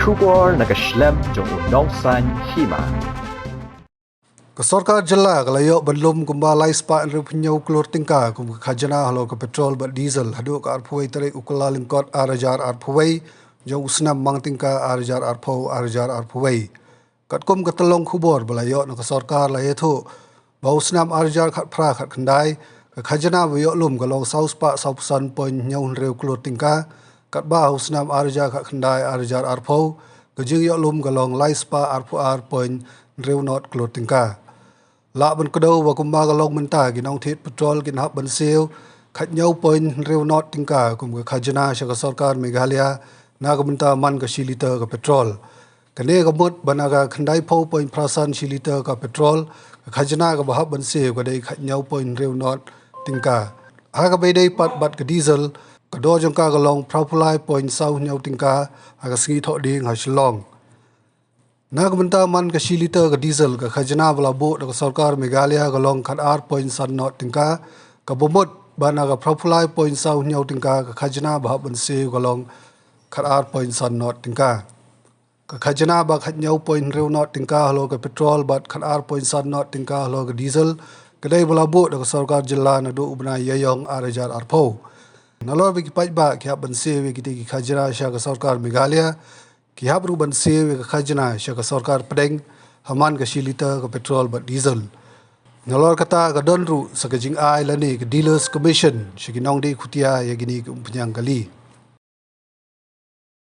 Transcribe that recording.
Kubor nag-Ïohlum jong unongsan Hima. Sorkar Jylla kalayo belum kumbalai spa Klur Klur tingka kum Khajna halo ke Petrol bat diesel hadu ka arpuai tarik ukula lingkot arajar arpuai jong usnam mang tingka arajar arpuai kat kum ketelong kubor belayo nak Sorkar la yetu bau usnam arajar khat pra khat khandai ke Khajna Ïohlum kalong sau spa sau pesan pon nyau Klur tingka kat ba usnam arajar khat khandai arajar arpau ke jing Ïohlum kalong lai spa arpuar pon not Klur tingka la ban kedau wa kumba galong menta ginong thit Petrol gin hab ban sel Khajna point not tingka kum Khajna shaka Sorkar Meghalaya na menta man ka shiliter ka Petrol kane gamut banaga khandai pau point prasan shiliter ka Petrol Khajna ka bahab ban sel ka dei Khajna point not tingka ha ka dei pat bat ka diesel ka do jong ka galong propulai point sau nyau tingka ha ka sgi tho ding ha shlong na menta man ka shiliter ka diesel ka Khajna bala bo ka Sorkar Meghalaya galong khat ar point san not tingka ka bomot bana ka propulai point sau nyau tingka ka Khajna ba ban se galong khat ar point san not tingka ka Khajna ba khat nyau point not tingka halo ka Petrol bat khat ar point san not tingka halo ka diesel kedai bala bo ka Sorkar Jylla na do ubna yayong arajar arpo nalor bi pai ba kya ban se we ki Khajna sha ka Sorkar Meghalaya ki habru ban se we ka Khajna sha ka Sorkar pedeng haman ka shiliter ka Petrol bat diesel nalor kata ka donru sa ka jing ai lani ka dealers commission shiginong di khutia yagini ka penyang kali